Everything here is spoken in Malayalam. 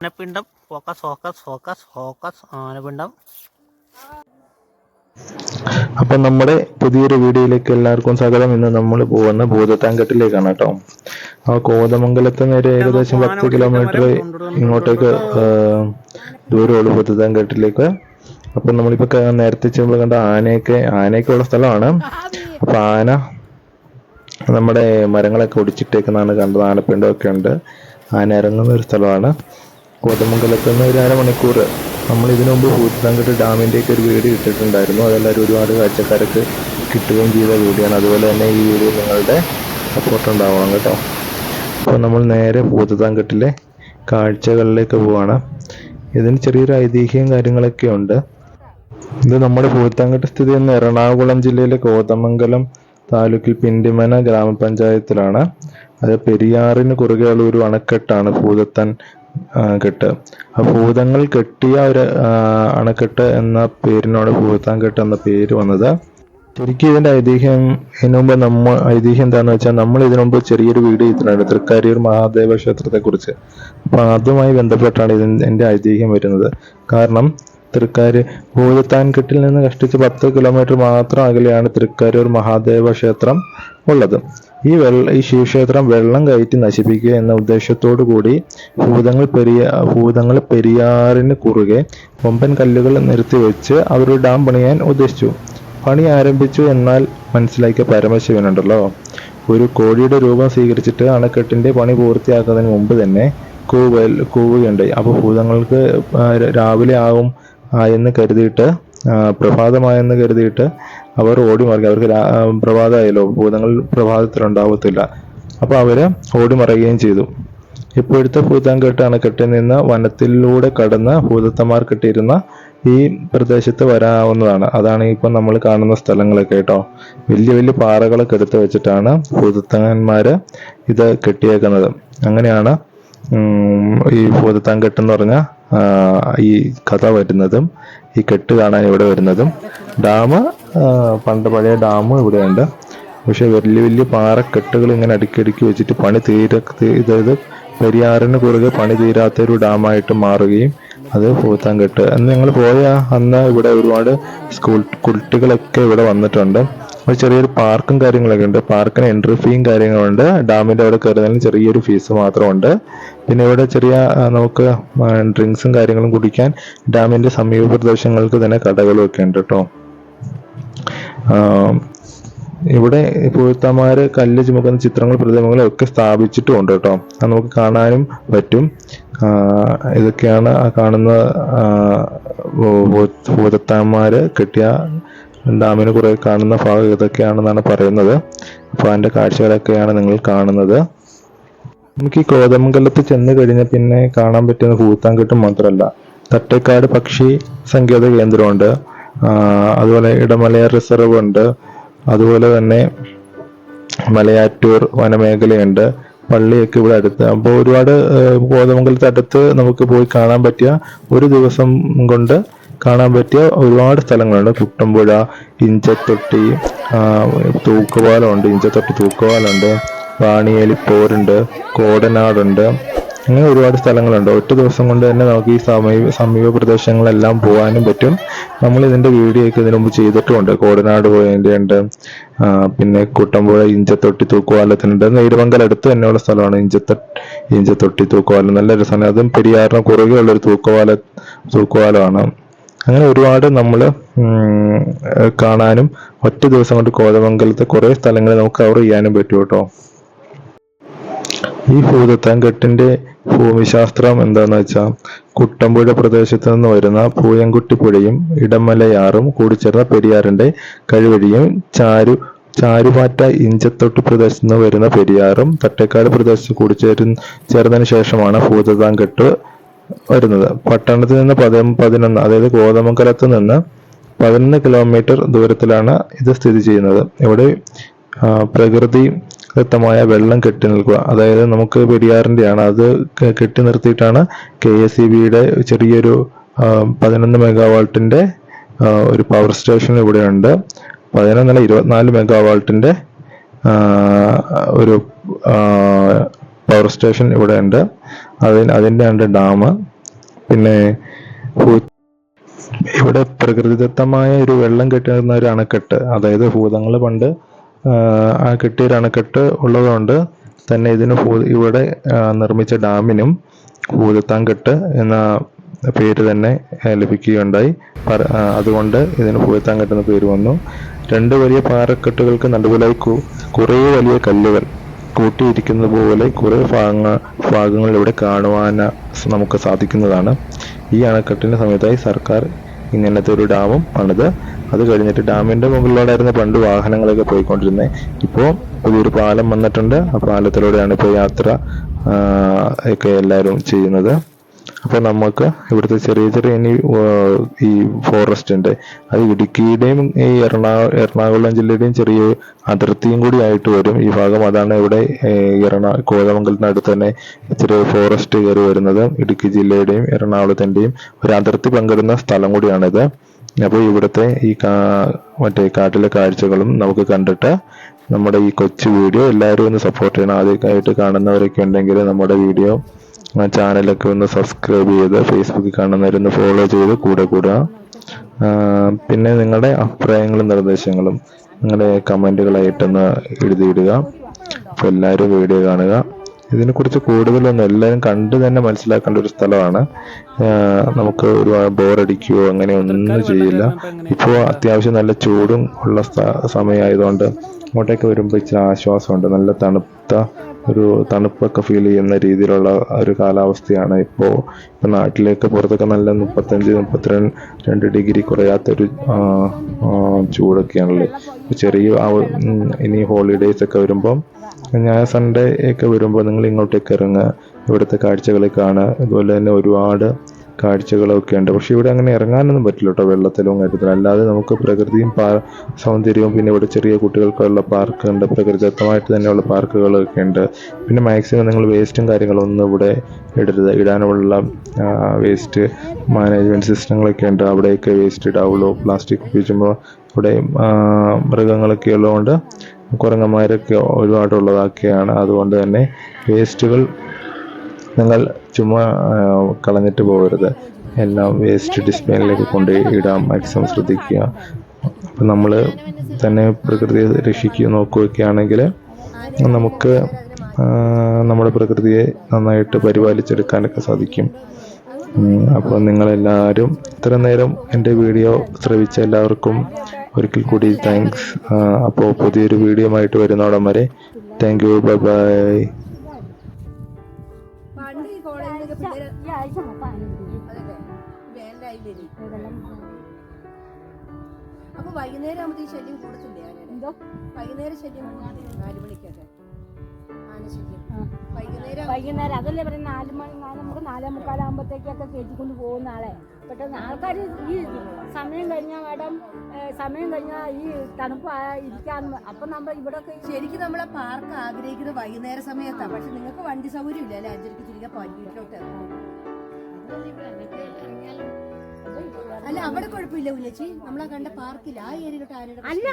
ആനപ്പിണ്ടം ഫോക്കസ് ഫോക്കസ് ഫോക്കസ് ഫോക്കസ് ആനപ്പിണ്ടം. അപ്പം നമ്മുടെ പുതിയൊരു വീഡിയോയിലേക്ക് എല്ലാവർക്കും സ്വാഗതം. ഇന്ന് നമ്മൾ പോകുന്ന ഭൂതത്താൻകെട്ടിലേക്കാണ് കേട്ടോ. ആ കോതമംഗലത്ത് നിന്ന് ഏകദേശം 10 കിലോമീറ്റർ ഇങ്ങോട്ടേക്ക് ദൂരമുള്ളൂ ഭൂതത്താൻകെട്ടിലേക്ക്. അപ്പം നമ്മളിപ്പോൾ നേരത്തെ നമ്മൾ കണ്ട ആനയൊക്കെ ഉള്ള സ്ഥലമാണ്. അപ്പം ആന നമ്മുടെ മരങ്ങളൊക്കെ ഒടിച്ചിട്ടേക്കുന്നതാണ് കണ്ടത്. ആനപ്പിണ്ടമൊക്കെ ഉണ്ട്. ആന ഇറങ്ങുന്ന ഒരു സ്ഥലമാണ്. കോതമംഗലത്ത് നിന്ന് ഒരു അരമണിക്കൂർ. നമ്മൾ ഇതിനു മുമ്പ് ഭൂതത്താൻകെട്ട് ഡാമിൻ്റെയൊക്കെ ഒരു വീഡിയോ ഇട്ടിട്ടുണ്ടായിരുന്നു. അതെല്ലാവരും ഒരുപാട് കാഴ്ചക്കാർക്ക് കിട്ടുകയും ചെയ്ത വീഡിയോ ആണ്. അതുപോലെ തന്നെ ഈ വീഡിയോ നിങ്ങളുടെ സപ്പോർട്ട് ഉണ്ടാവണം കേട്ടോ. അപ്പോൾ നമ്മൾ നേരെ ഭൂതത്താൻകെട്ടിലെ കാഴ്ചകളിലേക്ക് പോവാണ്. ഇതിന് ചെറിയൊരു ഐതിഹ്യം കാര്യങ്ങളൊക്കെ ഉണ്ട്. ഇത് നമ്മുടെ ഭൂതത്താൻകെട്ട് സ്ഥിതി ചെയ്യുന്ന എറണാകുളം ജില്ലയിലെ കോതമംഗലം താലൂക്കിൽ പിണ്ടിമന ഗ്രാമപഞ്ചായത്തിലാണ്. അത് പെരിയാറിന് കുറുകെയുള്ള ഒരു അണക്കെട്ടാണ് ഭൂതത്താൻ കെട്ട്. ഭൂതങ്ങൾ കെട്ടിയ ഒരു അണക്കെട്ട് എന്ന പേരിനോട് ഭൂതത്താൻകെട്ട് എന്ന പേര് വന്നത്. ശരിക്കും ഇതിന്റെ ഐതിഹ്യം എന്താണെന്ന് വെച്ചാൽ, നമ്മൾ ഇതിനു മുമ്പ് ചെറിയൊരു വീഡിയോ ചെയ്തിട്ടുണ്ട് തൃക്കാരിയൂർ മഹാദേവ ക്ഷേത്രത്തെ കുറിച്ച്. അപ്പൊ അതുമായി ബന്ധപ്പെട്ടാണ് ഇതിന്റെ ഐതിഹ്യം വരുന്നത്. കാരണം ഭൂതത്താൻകെട്ടിൽ നിന്ന് കഷ്ടിച്ച് 10 കിലോമീറ്റർ മാത്രം അകലെയാണ് തൃക്കാരിയൂർ മഹാദേവ ക്ഷേത്രം ഉള്ളത്. ഈ ശിവക്ഷേത്രം വെള്ളം കയറ്റി നശിപ്പിക്കുക എന്ന ഉദ്ദേശത്തോടു കൂടി ഭൂതങ്ങൾ പെരിയാറിന് കുറുകെ കൊമ്പൻ കല്ലുകൾ നിരത്തി വെച്ച് അവർ ഡാം പണിയാൻ ഉദ്ദേശിച്ചു. പണി ആരംഭിച്ചു. എന്നാൽ മനസ്സിലാക്കിയ പരമശിവനുണ്ടല്ലോ, ഒരു കോഴിയുടെ രൂപം സ്വീകരിച്ചിട്ട് അണക്കെട്ടിന്റെ പണി പൂർത്തിയാക്കുന്നതിന് മുമ്പ് തന്നെ കൂവുകയുണ്ടായി. അപ്പോൾ ഭൂതങ്ങൾക്ക് രാവിലെ ആകും എന്ന് കരുതിയിട്ട്, പ്രഭാതമായെന്ന് കരുതിയിട്ട് അവർ ഓടിമറിഞ്ഞു. അവർക്ക് പ്രഭാതമായല്ലോ, ഭൂതങ്ങൾ പ്രഭാതത്തിലുണ്ടാവത്തില്ല. അപ്പോൾ അവര് ഓടിമറയുകയും ചെയ്തു. ഇപ്പോഴത്തെ ഭൂതത്താൻകെട്ട് അണക്കെട്ടിൽ നിന്ന് വനത്തിലൂടെ കടന്ന് ഭൂതത്തന്മാർ കെട്ടിയിരുന്ന ഈ പ്രദേശത്ത് വരാവുന്നതാണ്. അതാണ് ഇപ്പം നമ്മൾ കാണുന്ന സ്ഥലങ്ങളൊക്കെ കേട്ടോ. വലിയ വലിയ പാറകളൊക്കെ എടുത്ത് വെച്ചിട്ടാണ് ഭൂതത്തന്മാര് ഇത് കെട്ടിയേക്കുന്നത്. അങ്ങനെയാണ് ഈ ഭൂതത്താൻകെട്ട് എന്ന് പറഞ്ഞ ഈ കഥ വരുന്നതും ഈ കെട്ട് കാണാൻ ഇവിടെ വരുന്നതും. പഴയ ഡാം ഇവിടെയുണ്ട്. പക്ഷെ വലിയ വലിയ പാറക്കെട്ടുകൾ ഇങ്ങനെ അടുക്കി വെച്ചിട്ട് ഇതായത് പെരിയാറിന് കുറുകെ പണി തീരാത്ത ഒരു ഡാമായിട്ട് മാറുകയും അത് ഭൂതത്താൻകെട്ട്. അന്ന് ഞങ്ങൾ പോയ അന്ന് ഇവിടെ ഒരുപാട് കുട്ടികളൊക്കെ ഇവിടെ വന്നിട്ടുണ്ട്. ഒരു ചെറിയൊരു പാർക്കും കാര്യങ്ങളൊക്കെ ഉണ്ട്. പാർക്കിന് എൻട്രി ഫീയും കാര്യങ്ങളുണ്ട്. ഡാമിന്റെ അവിടെ കയറുന്നതിന് ചെറിയൊരു ഫീസ് മാത്രമുണ്ട്. പിന്നെ ഇവിടെ ചെറിയ നമുക്ക് ഡ്രിങ്ക്സും കാര്യങ്ങളും കുടിക്കാൻ ഡാമിന്റെ സമീപ പ്രദേശങ്ങൾക്ക് തന്നെ കടകളും ഒക്കെ ഉണ്ട് കേട്ടോ. ഇവിടെ ഭൂതത്തന്മാര് കല്ല് ചുമക്കുന്ന ചിത്രങ്ങൾ പ്രതിമകളും ഒക്കെ സ്ഥാപിച്ചിട്ടുമുണ്ട് കേട്ടോ. അത് നമുക്ക് കാണാനും പറ്റും. ഇതൊക്കെയാണ് കാണുന്ന ഭൂതത്തന്മാര് കെട്ടിയ ഡാമിന് കുറെ കാണുന്ന ഭാഗം ഇതൊക്കെയാണെന്നാണ് പറയുന്നത്. അപ്പൊ അതിന്റെ കാഴ്ചകളൊക്കെയാണ് നിങ്ങൾ കാണുന്നത്. നമുക്ക് ഈ കോതമംഗലത്ത് ചെന്ന് കഴിഞ്ഞാൽ പിന്നെ കാണാൻ പറ്റുന്ന ഭൂതത്താൻകെട്ട് മാത്രമല്ല, തട്ടേക്കാട് പക്ഷി സങ്കേത കേന്ദ്രമുണ്ട്. അതുപോലെ ഇടമലയാർ റിസർവ് ഉണ്ട്. അതുപോലെ തന്നെ മലയാറ്റൂർ വനമേഖലയുണ്ട്. പള്ളിയൊക്കെ ഇവിടെ അടുത്ത്. അപ്പോൾ ഒരുപാട് കോതമംഗലത്ത് അടുത്ത് നമുക്ക് പോയി കാണാൻ പറ്റിയ, ഒരു ദിവസം കൊണ്ട് കാണാൻ പറ്റിയ ഒരുപാട് സ്ഥലങ്ങളുണ്ട്. കുട്ടമ്പുഴ, ഇഞ്ചത്തൊട്ടി തൂക്കുപാലമുണ്ട്. ഇഞ്ചത്തൊട്ടി തൂക്കുപാലമുണ്ട്. വാണിയേലിപ്പോരുണ്ട്. കോടനാടുണ്ട്. അങ്ങനെ ഒരുപാട് സ്ഥലങ്ങളുണ്ട്. ഒറ്റ ദിവസം കൊണ്ട് തന്നെ നമുക്ക് ഈ സമീപ പ്രദേശങ്ങളെല്ലാം പോകാനും പറ്റും. നമ്മൾ ഇതിന്റെ വീഡിയോ ഒക്കെ ഇതിനു മുമ്പ് ചെയ്തിട്ടുമുണ്ട്. കോടനാട് പോയതിന്റെ ഉണ്ട്. പിന്നെ കുട്ടമ്പുഴ, ഇഞ്ചത്തൊട്ടി തൂക്കുപാലത്തിനുണ്ട്. നെയ്തമംഗലം അടുത്ത് തന്നെയുള്ള സ്ഥലമാണ് ഇഞ്ചത്തൊട്ടി തൂക്കുപാലം. നല്ല രസമാണ്. അതും പെരിയാറിന് കുറുകെ ഉള്ളൊരു തൂക്കുപാലമാണ്. അങ്ങനെ ഒരുപാട് നമ്മൾ കാണാനും ഒറ്റ ദിവസം കൊണ്ട് കോതമംഗലത്തെ കുറെ സ്ഥലങ്ങൾ നമുക്ക് കവർ ചെയ്യാനും പറ്റും കേട്ടോ. ഈ ഭൂതത്താൻകെട്ടിന്റെ ഭൂമിശാസ്ത്രം എന്താന്ന് വെച്ചാൽ, കുട്ടമ്പുഴ പ്രദേശത്ത് നിന്ന് വരുന്ന പൂയംകുട്ടി പുഴയും ഇടമലയാറും കൂടിച്ചേർന്ന പെരിയാറിന്റെ കഴിവഴിയും ചാരുപാറ്റ ഇഞ്ചത്തൊട്ടി പ്രദേശത്ത് നിന്ന് വരുന്ന പെരിയാറും തട്ടേക്കാട് പ്രദേശത്ത് ചേർന്നതിന് ശേഷമാണ് ഭൂതത്താൻകെട്ട് വരുന്നത്. പട്ടണത്തിൽ നിന്ന് 11, അതായത് കോതമംഗലത്ത് നിന്ന് 11 കിലോമീറ്റർ ദൂരത്തിലാണ് ഇത് സ്ഥിതി ചെയ്യുന്നത്. ഇവിടെ പ്രകൃതിദത്തമായ വെള്ളം കെട്ടി നിൽക്കുക, അതായത് നമുക്ക് പെരിയാറിന്റെയാണ്, അത് കെട്ടി നിർത്തിയിട്ടാണ് KSEBയുടെ ചെറിയൊരു 11 മെഗാവാട്ടിന്റെ ഒരു പവർ സ്റ്റേഷൻ ഇവിടെയുണ്ട്. 24 മെഗാവാട്ടിന്റെ ഒരു പവർ സ്റ്റേഷൻ ഇവിടെ ഉണ്ട്. അതിൻ്റെ ഉണ്ട് ഡാം. പിന്നെ ഇവിടെ പ്രകൃതിദത്തമായ ഒരു വെള്ളം കെട്ടുന്ന ഒരു അണക്കെട്ട്, അതായത് ഭൂതങ്ങൾ പണ്ട് ആ കെട്ടിയ ഒരു അണക്കെട്ട് ഉള്ളതുകൊണ്ട് തന്നെ ഇതിന് ഇവിടെ നിർമ്മിച്ച ഡാമിനും ഭൂതത്താൻകെട്ട് എന്ന പേര് തന്നെ ലഭിക്കുകയുണ്ടായി. അതുകൊണ്ട് ഇതിന് ഭൂതത്താൻകെട്ട് എന്ന പേര് വന്നു. രണ്ട് വലിയ പാറക്കെട്ടുകൾക്ക് നടുവിലായി കുറേ വലിയ കല്ലുകൾ കൂട്ടിയിരിക്കുന്നത് പോലെ കുറേ ഭാഗങ്ങൾ ഇവിടെ കാണുവാൻ നമുക്ക് സാധിക്കുന്നതാണ്. ഈ അണക്കെട്ടിന് സമയത്തായി സർക്കാർ ഇങ്ങനത്തെ ഒരു ഡാമും പണിത്. അത് കഴിഞ്ഞിട്ട് ഡാമിന്റെ മുകളിലൂടെയായിരുന്നു പണ്ട് വാഹനങ്ങളൊക്കെ പോയിക്കൊണ്ടിരുന്നത്. ഇപ്പോൾ പുതിയൊരു പാലം വന്നിട്ടുണ്ട്. ആ പാലത്തിലൂടെയാണ് ഇപ്പോൾ യാത്ര ഒക്കെ എല്ലാവരും ചെയ്യുന്നത്. അപ്പോൾ നമുക്ക് ഇവിടുത്തെ ചെറിയ ചെറിയ ഈ ഫോറസ്റ്റ് ഉണ്ട്, അത് ഇടുക്കിയുടെയും ഈ എറണാകുളം ജില്ലയുടെയും ചെറിയ അതിർത്തിയും കൂടി ആയിട്ട് വരും ഈ ഭാഗം. അതാണ് ഇവിടെ കോതമംഗലത്തിനടുത്ത് തന്നെ ചെറിയ ഫോറസ്റ്റ് കയറി വരുന്നത്. ഇടുക്കി ജില്ലയുടെയും എറണാകുളത്തിന്റെയും ഒരു അതിർത്തി പങ്കിടുന്ന സ്ഥലം കൂടിയാണിത്. അപ്പോൾ ഇവിടുത്തെ ഈ മറ്റേ കാട്ടിലെ കാഴ്ചകളും നമുക്ക് കണ്ടിട്ട് നമ്മുടെ ഈ കൊച്ചു വീഡിയോ എല്ലാവരും ഒന്ന് സപ്പോർട്ട് ചെയ്യണം. ആദ്യമായിട്ട് കാണുന്നവരൊക്കെ ഉണ്ടെങ്കിൽ നമ്മുടെ വീഡിയോ ചാനലൊക്കെ ഒന്ന് സബ്സ്ക്രൈബ് ചെയ്ത്, ഫേസ്ബുക്കിൽ കാണുന്നവരൊന്ന് ഫോളോ ചെയ്ത് കൂടെ കൂടുക. പിന്നെ നിങ്ങളുടെ അഭിപ്രായങ്ങളും നിർദ്ദേശങ്ങളും നിങ്ങളുടെ കമൻറ്റുകളായിട്ടൊന്ന് എഴുതിയിടുക. അപ്പോൾ എല്ലാവരും വീഡിയോ കാണുക. ഇതിനെക്കുറിച്ച് കൂടുതലൊന്നും എല്ലാവരും കണ്ടു തന്നെ മനസ്സിലാക്കേണ്ട ഒരു സ്ഥലമാണ്. നമുക്ക് ഒരുപാട് ബോറടിക്കുകയോ അങ്ങനെ ഒന്നും ചെയ്യില്ല. ഇപ്പോൾ അത്യാവശ്യം നല്ല ചൂടും ഉള്ള സമയമായതുകൊണ്ട് അങ്ങോട്ടേക്ക് വരുമ്പോൾ ഇച്ചിരി ആശ്വാസമുണ്ട്. നല്ല തണുപ്പൊക്കെ ഫീൽ ചെയ്യുന്ന രീതിയിലുള്ള ഒരു കാലാവസ്ഥയാണ് ഇപ്പോൾ. നാട്ടിലേക്ക് പുറത്തൊക്കെ നല്ല 35-32 ഡിഗ്രി കുറയാത്തൊരു ചൂടൊക്കെയാണല്ലേ. ചെറിയ ഇനി ഹോളിഡേയ്സ് ഒക്കെ വരുമ്പം സൺഡേ ഒക്കെ വരുമ്പോൾ നിങ്ങൾ ഇങ്ങോട്ടേക്ക് ഇറങ്ങുക, ഇവിടുത്തെ കാഴ്ചകൾ കാണുക. അതുപോലെ തന്നെ ഒരുപാട് കാഴ്ചകളൊക്കെ ഉണ്ട്. പക്ഷെ ഇവിടെ അങ്ങനെ ഇറങ്ങാനൊന്നും പറ്റില്ല കേട്ടോ, വെള്ളത്തിലും കാര്യത്തിലും. അല്ലാതെ നമുക്ക് പ്രകൃതിയും സൗന്ദര്യവും, പിന്നെ ഇവിടെ ചെറിയ കുട്ടികൾക്കുള്ള പാർക്ക് ഉണ്ട്, പ്രകൃതിദത്തമായിട്ട് തന്നെയുള്ള പാർക്കുകളൊക്കെ ഉണ്ട്. പിന്നെ മാക്സിമം നിങ്ങൾ വേസ്റ്റും കാര്യങ്ങളൊന്നും ഇവിടെ ഇടരുത്. ഇടാനുള്ള വേസ്റ്റ് മാനേജ്മെൻറ്റ് സിസ്റ്റങ്ങളൊക്കെ ഉണ്ട്, അവിടെയൊക്കെ വേസ്റ്റ് ഇടാവുള്ളൂ. പ്ലാസ്റ്റിക് ഉപയോഗിക്കുമ്പോൾ ഇവിടെ മൃഗങ്ങളൊക്കെ ഉള്ളതുകൊണ്ട് കുരങ്ങന്മാരൊക്കെ ഒരുപാടുള്ളതൊക്കെയാണ്. അതുകൊണ്ട് തന്നെ വേസ്റ്റുകൾ നിങ്ങൾ ചുമ്മാ കളഞ്ഞിട്ട് പോകരുത്. എല്ലാം വേസ്റ്റ് ഡിസ്ബിനിലേക്ക് കൊണ്ടുപോയി ഇടാൻ മാക്സിമം ശ്രദ്ധിക്കുക. അപ്പം നമ്മൾ തന്നെ പ്രകൃതിയെ രക്ഷിക്കുക നോക്കുകയൊക്കെയാണെങ്കിൽ നമുക്ക് നമ്മുടെ പ്രകൃതിയെ നന്നായിട്ട് പരിപാലിച്ചെടുക്കാനൊക്കെ സാധിക്കും. അപ്പോൾ നിങ്ങളെല്ലാവരും ഇത്ര നേരം എൻ്റെ വീഡിയോ ശ്രവിച്ച എല്ലാവർക്കും ഒരിക്കൽ കൂടി താങ്ക്സ്. അപ്പോൾ പുതിയൊരു വീഡിയോ ആയിട്ട് വരുന്നോടം വരെ താങ്ക് യു, ബൈ ബൈ. അപ്പൊ വൈകുന്നേരം ആകുമ്പോ ശല്യം കൂടത്തില്ലേ? എന്തോ വൈകുന്നേരം ശല്യം 4 മണിക്കൊക്കെ വൈകുന്നേരം അതല്ലേ പറയുന്നത്. 4 മണി നമുക്ക് 4:45 കയറ്റിക്കൊണ്ട് പോകുന്ന ആളെ പെട്ടെന്ന് ആൾക്കാർ ഈ സമയം കഴിഞ്ഞാൽ മാഡം സമയം കഴിഞ്ഞാൽ ഈ തണുപ്പ് ഇരിക്കാൻ. അപ്പം നമ്മൾ ഇവിടെ ശരിക്കും നമ്മളെ പാർക്ക് ആഗ്രഹിക്കുന്നത് വൈകുന്നേര സമയത്താണ്. പക്ഷെ നിങ്ങൾക്ക് വണ്ടി സൗകര്യം ഇല്ല അല്ലെ? 5:30 തിരികെ വീട്ടിലോട്ട്. അല്ല അവിടെ കുഴപ്പമില്ല ഉന്നച്ചി, നമ്മളെ കണ്ട പാർക്കില്ല ആ ഏരിയയിലോട്ട് ആരുടെ അല്ല